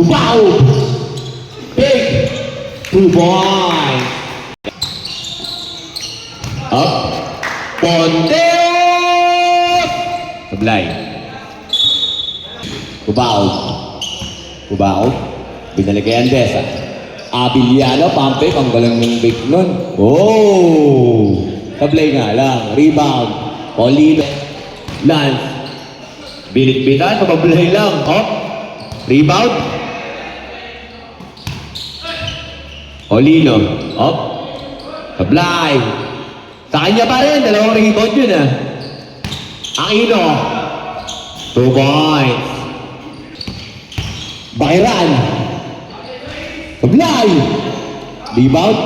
Wow! Big! 2 points! Up! Ponteos! Sablay. Cubao. Binalik kay Andes. Abiliano, Pampe, ang galang ng big nun. Oh! Sablay nga lang. Rebound. Paulino. Lance. Binit-bitan, papablay lang. Up. Rebound. Paulino. Up. Sablay. Sa kanya pa rin. Dalawang rebound yun ah. Aquino. 2 points. Bakiran. Sablay. Rebound.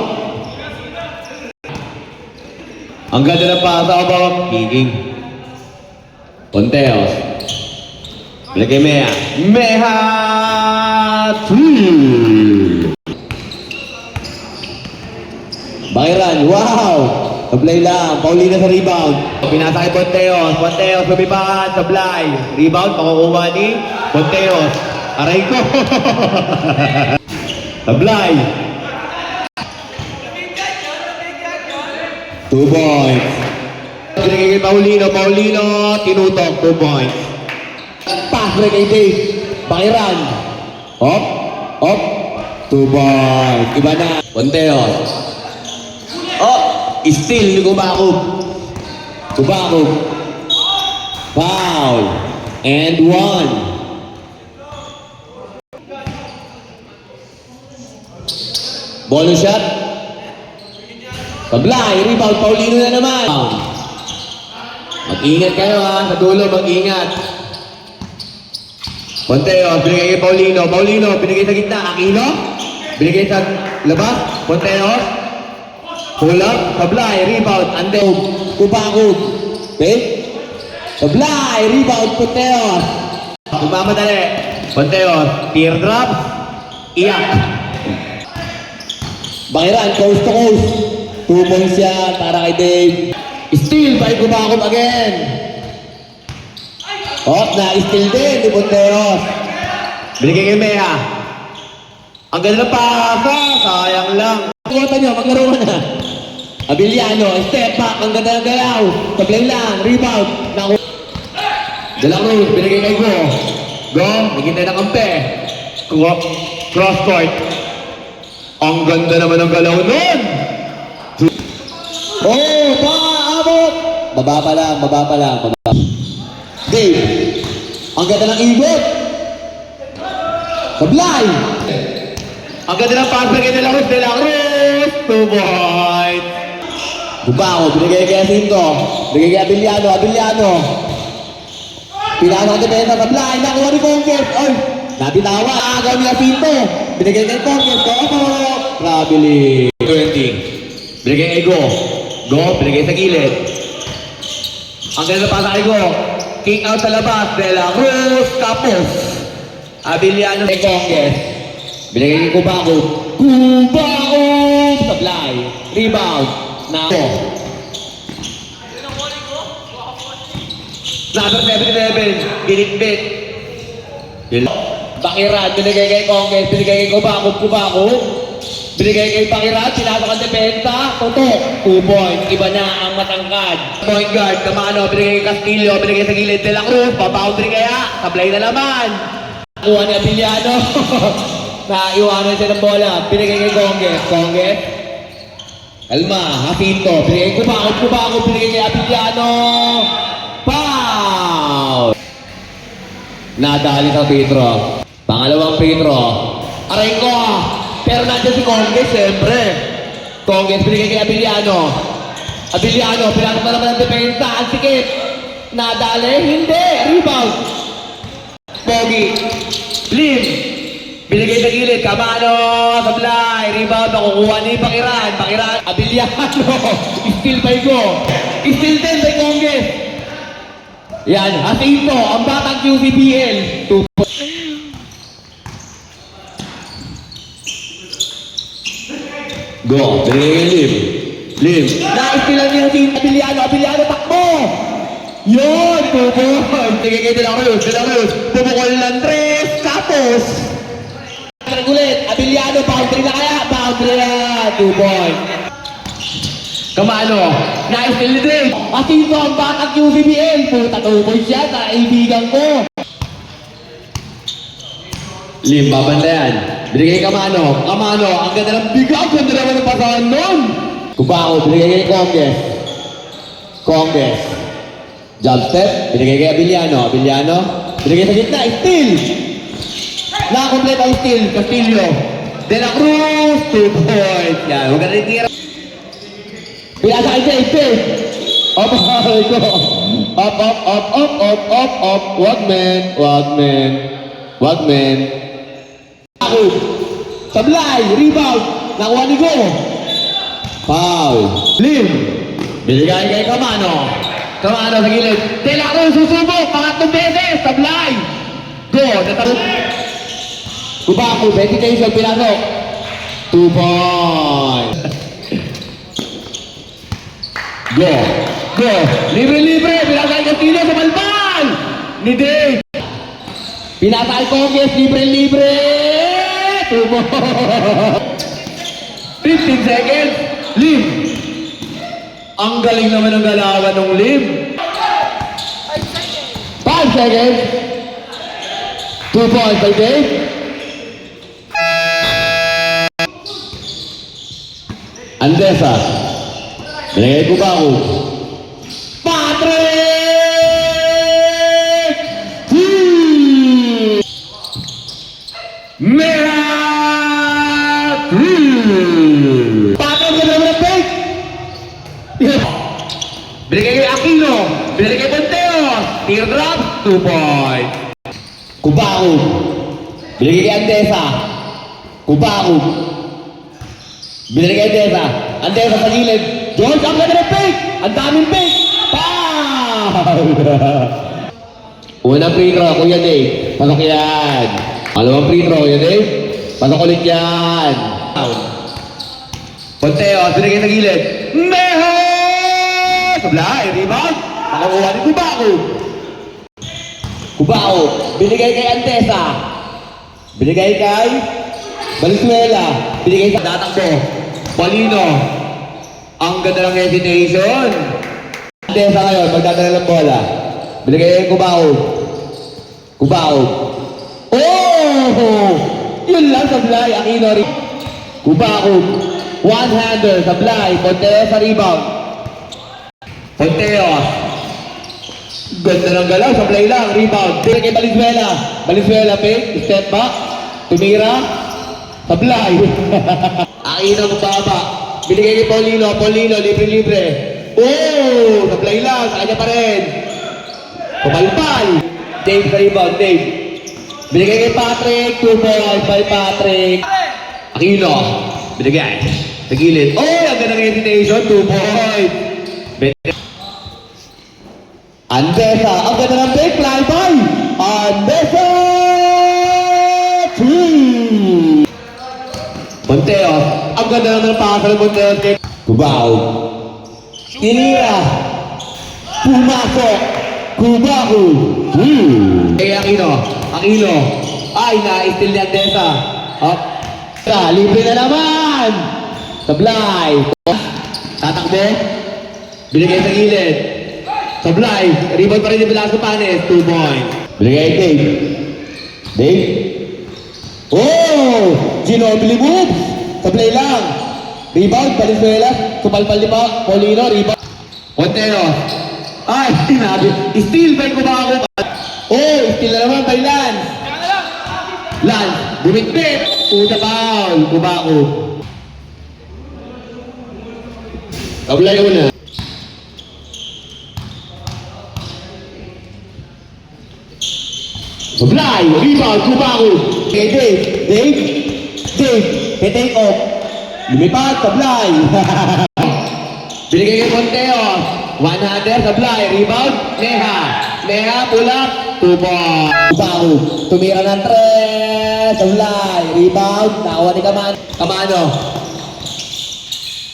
Ang ganda ng pasa ko ba? Kicking. Ponteos. Balik kay Mea. Mea! 2! Bakiran. Wow! Sablay lang. Paulina sa rebound. Pinasa kay Ponteos. Ponteos. Lumipat. Sablay. Rebound. Pakukuha ni Ponteos. Aray ko. Sablay. 2 points. Binigay kay Paulino. Paulino. Tinutok. 2 points. Pass break kay Dave. Bakiran. Up. 2 points. Iba na. Ponteos. Oh. Still ni Kubakub. Foul. And 1. Bonus shot. Sablay. Rebound. Paulino na naman. Mag-ingat kayo ha. Sa dulo, mag-ingat. Ponteos. Binigay kay Paulino. Paulino. Binigay sa gitna. Aquino. Binigay sa labas. Ponteos. Pull up. Sablay. Rebound. Ande. Kubakub. Okay? Sablay. Rebound. Ponteos. Kumamadali. Ponteos. Teardrop. Iyak. Bakiran, coast to coast. 2 points yan para kay Dave. Steal by Kubakub again. Na-steal din ni Ponteos. Binigay kay Mea. Ang ganda ng pasa. Sayang lang. Kuwata nyo, maglaro ka na. Abiliano, step back. Ang ganda ng galaw. Sablay lang, rebound. Dela Cruz, binigay kay Go. Go, naghintay ng kampe. Cross court. Ang ganda naman ng galaw nun! Oh! Paabot! Baba pa lang. Dave! Ang ganda ng ibot! Sablay! Ang ganda ng pass kay Dela Cruz! 2 points! Bubao, binigay kay Jacinto. Binigay kay Abiliano. Pinasok ni Penta. Sablay! Nakuha ni Conquest! Ay! Nabitawan! Agaw ni Jacinto! Binigay kay Conquest. Traveling. 20. Binigay kay Go. Binigay sa gilid. Ang ganda pa sa kay Go. Kick out sa labas. Dela Cruz. Tapos. Abiliano kay Conquest. Binigay kay Kubakub. Sablay. Rebound. Nako. Number 77. Binitbit. Bakiran. Binigay kay Conquest. Binigay kay Kubakub. Binigay kay Bakiran, pinasok ang depensa, tutok, 2 points, iba na ang matangkad. Point guard, Kamano, binigay kay Castillo, binigay sa gilid, Dela Cruz, pa-boundary kaya, sablay na naman. Nakuha ni Abiliano, naiwanan siya ng bola, binigay kay Conquest. Kalma, Jacinto, binigay kay Kubakub, binigay kay Abiliano. Foul! Nadali sa Petro. Pangalawang Petro. Aray ko! Pero nandiyan si Conquest, siyempre. Conquest, binigay kay Abiliano. Pinasok na naman ang depensa. Ang sikip. Nadali? Hindi. Rebound. Pogi. Lim. Binigay sa gilid. Kamano. Sablay. Rebound. Nakukuha ni Bakiran. Abiliano. Steal by Go. Steal din by Conquest. Yan. Jacinto. Ang batang QCPL. 2 points. Go, binigay kay Lim. Na-istilan niya si Abiliano, takbo! Yun, 2 points. Binigay kay Dela Cruz. Pumukol ng 3, tapos Abiliano, boundary na kaya? Boundary na, 2 points. Kamano, na-steal ni Drake. At ito ang batang QBBL. Puta, 2 points siya, kaibigan ko. Lim, babanda yan. Binigay Kamano. Kamano, ang ganda ng bigaw. Ganda naman ng pasahan nun. Kubao, binigay kay Conges. Conges. Jump step, binigay kay Abiliano. Abiliano, binigay sa gitna, steal. Nakakomplete ang steal. Castillo. De La Cruz, 2 points. Yan, huwag ka rin tira. Pinasa kay Jay. Up, ko. Up, up, up, up, up, up, up. Wag, man. Wag, man. Wag, man. Ako. Sablay, rebound. Nakuha ni Go. Foul. Lim. Binigay kay Kamano. Kamano sa gilid. De La Cruz, susubok. Pangatlong beses. Sablay. Go. Natarot. Kubako, meditation, pinasok. 2 points. Go. Go. Libre-libre. Pinasok kay Castillo sa balbal. Ni Dave. Pinasok kay Conges. Libre-libre. 2 points. 15 seconds. Lim. Ang galing naman ng galawan ng Lim. 5 seconds. 2 points by Dave. Andesa. Binigay ko ba ako? Patrick! Merat! Patrick, ganda naman ang fake! Binigay kay Aquino. Binigay kay Monteos. Teardrop, 2 points. Kubao. Binigay kay Andesa. Kubao. Binigay kay Andesa. Andesa sa gilid. George, ang ganda ng fake! Ang daming fake! Foul! Unang free throw, Kuya Dave. Pasok yan. Malawang free throw, Kuya Dave. Pasok ulit yan. Foul. Ponteo, binigay sa gilid. Meho! Sablay, rebound. Nakakuha ni Kubao. Kubao, binigay kay Andesa. Binigay kay Valenzuela. Binigay sa datakbo. Polino. Ang ganda ng hesitation. Andesa ngayon, magdadala ng bola. Binigay kay Kubao. Kubao. Oh! Yun lang, Sablay. Aquino rin. Kubao. One-hander, Sablay. Ponteo sa rebound. Ponteo. Ganda ng galaw, Sablay lang. Rebound. Binigay kay Valenzuela. Valenzuela, fake. Step back. Tumira. Sablay. Aquino baba. Binigay kay Paulino. Paulino, libre-libre. Oh! Sablay lang. Sa kanya pa rin. Kupalpal. Dave sa rebound. Dave. Binigay kay Patrick. 2 points by Patrick. Aquino. Binigay. Sa gilid. Oh! Ang ganda ng hesitation. 2 points. Andesa. Ang ganda ng big fly by Andesa. 3. Monteo. Ang ganda naman ng pakasal ng Monteo. Kubao. Tinira. Pumasok. Kubao. Kay Aquino. Aquino. Ay, na-steal ni Andesa. Up. Libre na naman. Sablay. Tatakbo. Binigay sa gilid. Sablay. Rebound pa rin ni Velasco Panes. 2 points. Binigay kay Dave. Dave. Oh! Ginobili moves! Sablay lang! Rebound, Valenzuela. Supalpal di pa. Paulino, rebound. Montero. Ay, sinabi. Steal by Kubao. Oh! Steal na naman by Lance. Lance. Bumitbit. Puta foul. Kubao. Sablay una. Sablay. Rebound. Kubao. Kay Dave. Dave. Dave. Kay take off. Lumipad. Sablay. Binigay kay Monteo. 100. Sablay. Rebound. Neha. Neha. Pull up. 2 points. Kubao. Tumira ng 3. Sablay. Rebound. Nakuha ni Kamano.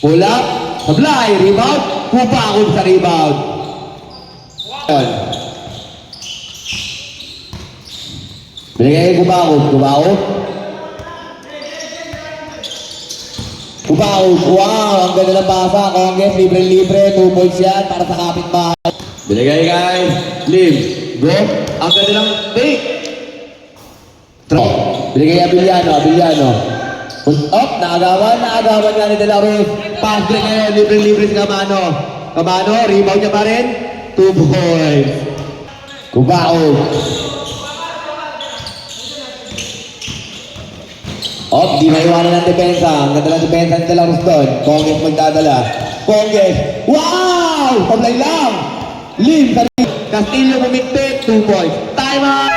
Pull up. Sablay. Rebound. Kubao sa rebound. Binigay kay Kubao. Kubao. Kubaog. Wow, ang ganda ng pasa. Congress, libre-libre. 2 points yan para sa kapitbahay. Binigay kay Lim. Go. Ang ganda ng fake. Throw. Binigay kay Abiliano. Up, naagawan nga ni De La Ruz. Pass break ngayon, libre-libre si Camano. Camano, rebound niya pa rin. 2 points. Kubaog. Up, di maiwanan ng depensa. Ang ganda ng depensa ni De La Ruz doon. Congress magdadala. Congress. Wow! Pablay lang. Lim, Castillo bumigpit. 2 points. Time out!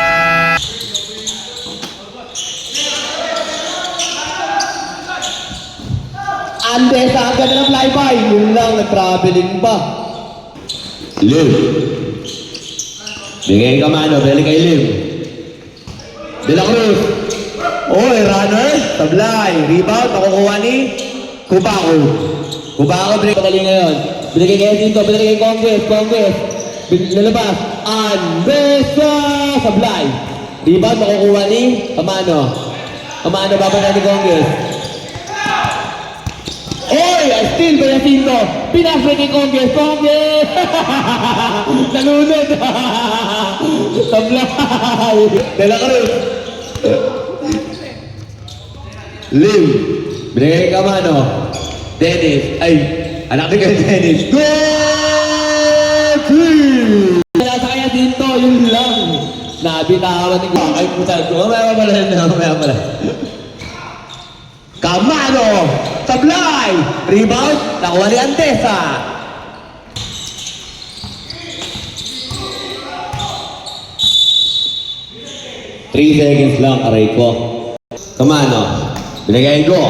Andesa, ang ganda ng flyby. Yun lang, nag-traveling pa. Lim. Bigay ka mano, bili kay Lim. De La Cruz. Oy, runner. Tablay. Rebound, makukuha ni Kubaco. Kubaco, bili ka ngayon. Binigay kay dito, binigay kay Congress. Lalabas. Andesa. Tablay. Rebound, makukuha ni Kamano. Kamano, bababa ni Congress. Oy! Still ba Jacinto? Pinasway kay Congress! Nalunod! Tablay! De La Cruz! Lim! Binigay ka mano. Dennis! Ay! Anak ni kay Dennis! Goal! Nasa kaya dito, yun lang! Nabitawan ni Guang. Ay, puta! Mamaya pala. Kamano! Tablay! Rebound! Nakuha ni Andesa! Three seconds lang, aray ko. Kamano? Binigay go.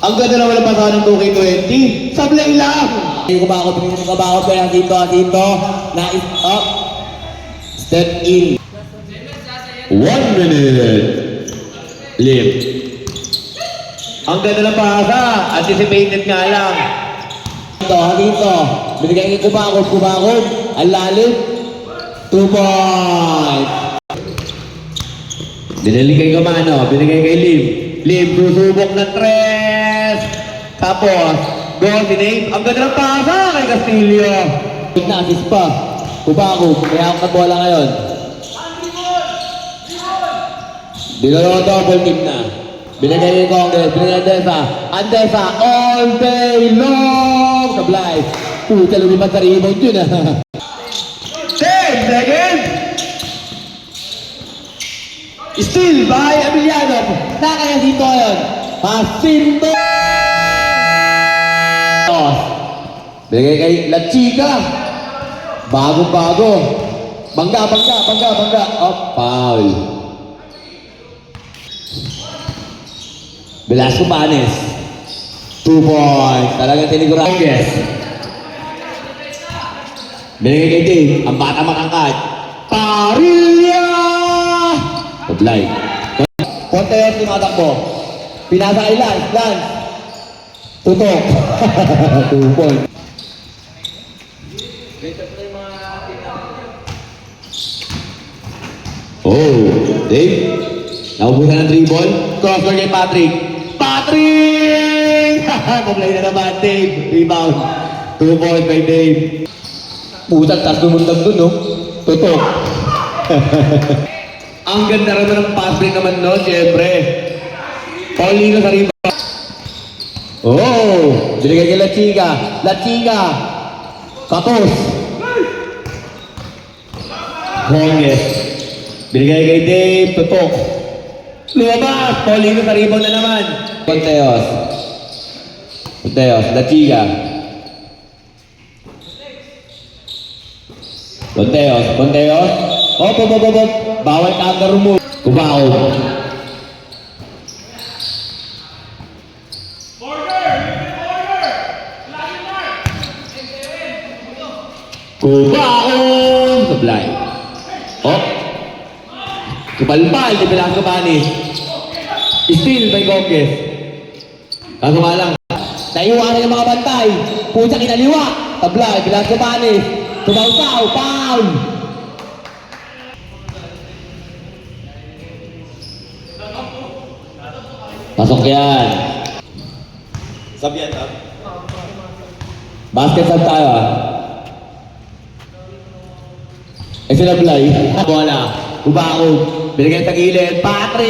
Ang ganda na walang pasahan ng 2K20. Sablay lang! Pinigil ko kaya dito. Nais up. Step in. 1 minute. Lim. Ang ganda ng pasa. Anticipated nga lang. Dito. Binigay kay Kubaco. Ang lalim. 2 points. Binigay kay Kamano. Binigay kay Lim. Lim, susubok ng 3. Tapos, goal si Nate. Ang ganda ng pasa kay Castillo. Assist pa. Kubaco. Kaya ako nagbola ngayon. Dinalawa double team na. Binigay ni Congress, binigay Andesa, all day long! Sablay. Puta, lumipat sa rebound yun 10 seconds! Still by Abiliano. Nakaya dito yun. Jacinto! Binigay kay La Chica. Bago. Bangga. Oh, foul. Velasco Panes. 2 points. Talagang tinigurado. Yes. Binigay kay Dave. Ang bata makangkat. Parilla! Tablay. Ponte tumatakbo. Pinasa kay Lance. Tutok. 2 points. Oh, Dave. Naubusan ng 3 ball. Crossbar kay Patrick. Paglay na naman, Dave. Rebound. 2 points by Dave. Putak, tas dumundag dun, no? Tutok. Ang ganda rin ng pass break naman, no? Siyempre. Paulino sa rebound. Oh! Binigay kay La Chica. Kapos. Congress. Binigay kay Dave. Tutok. Lumabas! Paulino sa rebound na naman. Ponteos, La Chica. Ponteos. Op. Bawal counter move. Kubaco. Sablay. Op. Kupalpal, di Velasco Panes. Still by Congress. Kaso nga lang. Naiwanan yung mga bantay. Pusa kinaliwa. Tablay, Velasco Panes. Tumaw-taw, foul. Pasok yan. Sab yan, sab. Basket sab tayo, ah. Eh sila Blay. Bola. Kubako. Binigay sa gilid. Patrick!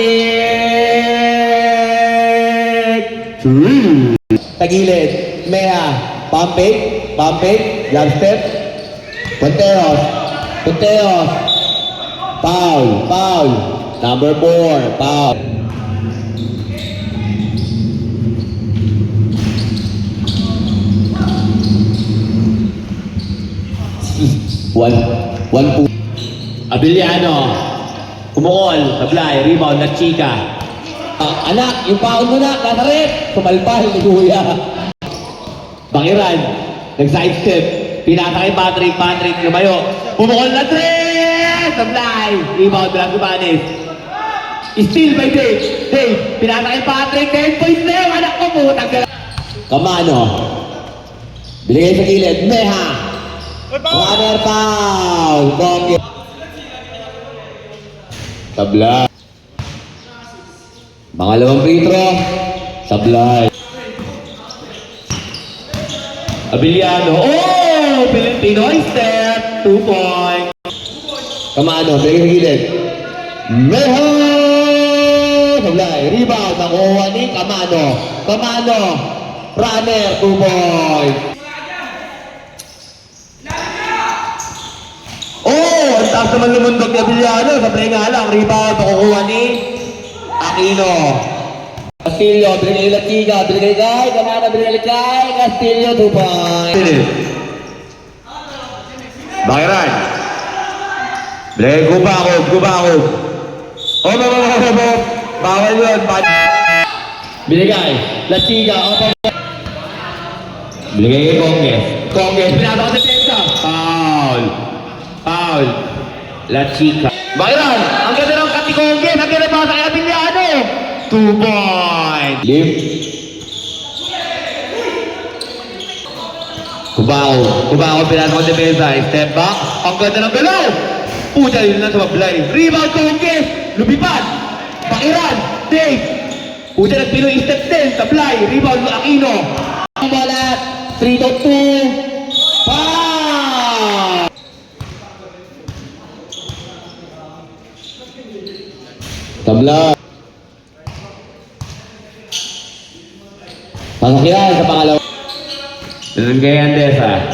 Tagilid. Mea. Pump fake. Pump fake. Jump step. Ponteos. Ponteos. Foul. Foul. Number 4. Foul. One po. Abiliano. Kumukol. Tablay. Rebound na chika. Anak, yung paon mo na. Nasarit. Sumalpal ni Kuya. Bangiran. Nag-side step. Pinata kay Patrick. Patrick lumayo. Kumukol na 3. Tablay. Rebound na Subanes. Steal by Dave. Dave. Pinata kay Patrick. 10 points na yun. Anak ko po. Kamano. Binigay sa gilid. Meha. Runner foul! Bongi! Sablay. Pangalawang free throw. Sablay. Abiliano. Oh! Pinoy step. 2 points. Kamano. Bigay sa gilid. Meho! Sablay. Rebound. Nakuha ni Kamano. Kamano. Runner. 2 points. Oh! Ang taas naman lumundog ni Abiliano. Sablay nga lang. Rebound. Makukuha ni Aquino. Castillo. Binigay ulit Chica. Binigay kay. Kamana. Binigay ulit kay. Castillo. 2 points. Bakiran. Binigay Kubakog. Kubakog. Oh! Bawal yun. Binigay. La Chica. Binigay kay Conges. Conges. Pinata ko sa depensa. Foul. Foul. La Chica. Bakiran! Ang ganda ng Katikongge! Ang ganda pa sa kay Abiliano! 2 points! Live. Kubao. Kubao pinasa ko depensa. Step back. Ang ganda ng galaw! Puta yun lang sa mablay. Rebound Kongge! Lumipad! Bakiran! Dave! Puta nagpinoy step 10. Tablay. Rebound mo Aquino. Ang balat. 3-2. Tabla. Pasok yan sa pangalawa. Doon kay Andesa.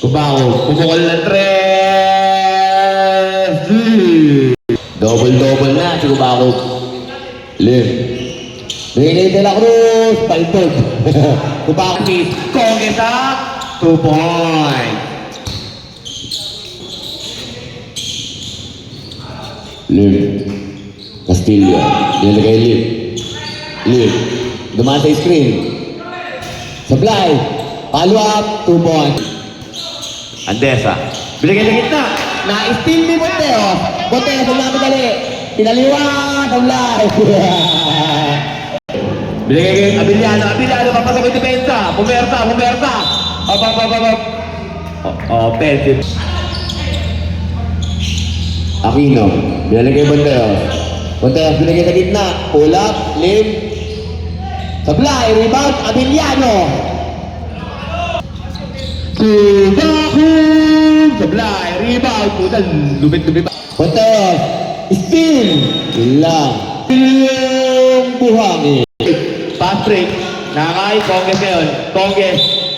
Kubao. Kumukol na 3. Double-double na si Kubao. Live. Rene de la Cruz. Paltog. Kubao. Conges up. 2 points. Live. Castillo. Nilagay Live. Live. Dumaan sa screen. Supply. Follow up. 2 points. Andesa. Binigay sa gitna. Na-steal ni Monteo. Monteo, sumami dali. Pinaliwa. Supply. Binigay kay Abiliano. Abiliano, papasok yung depensa. Pumersa. Pumersa. Up. Offensive. Aquino. Binigay Monteo. Monteo, binigay sa gitna. Pull up. Live. Supply. Rebound. Abiliano. Supply. Rebound. Puta. Lubit-lubit. Monteo. Steal. Ilang. Yung buhangin. Patrick. Nakakay. Conges ngayon. Conges.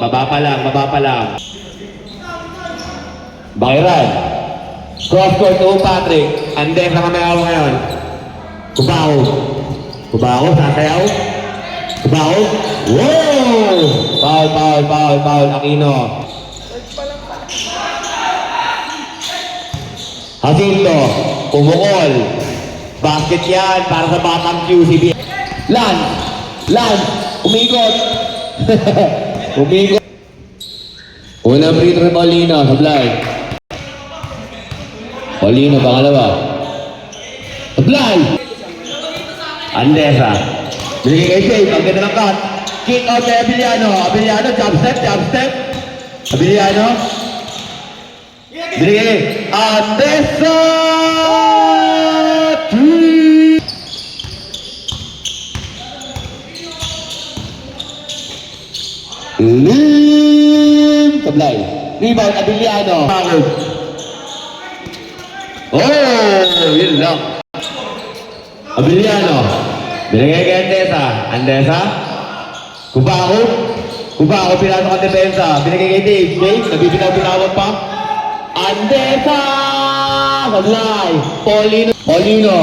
Baba pa lang. Bakiran. Cross court to Patrick. Andesa kami ako ngayon. Kubao. Kubao. Sasayaw. Kubao. Wow! Foul. Aquino. Jacinto. Kumukol. Basket yan para sa Batang QCB. Lance. Umikot. Unang free throw Paulino. Supply. Paulino, pangalawa. Supply. Andesa. Binigay kay Shane. Ang ganda ng cut. Kick out kay Abiliano. Jump step. Abiliano. Binigay kay Andesa. Lim! Sablay. Rebound, Abiliano. Bakit? Oh! Yun lang. Abiliano. Binigay kay Andesa. Andesa? Kubako? Kubako, pinasok ang depensa. Binigay kay Dave. Dave, nabibinaw-binawag pa. Andesa! Sablay. Paulino.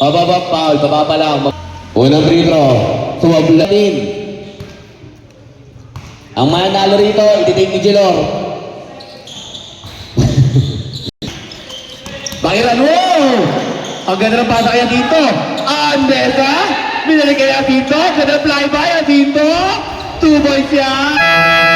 Bababa, foul. Baba pa lang. Unang free throw. Suwabla din. Ang mananalo rito, ititig ni Jelor. Bakiran mo! Ang ganda ng pasa kaya dito. Andesa! Binalik kaya dito. Ganda flyby. Dito. 2 points yan.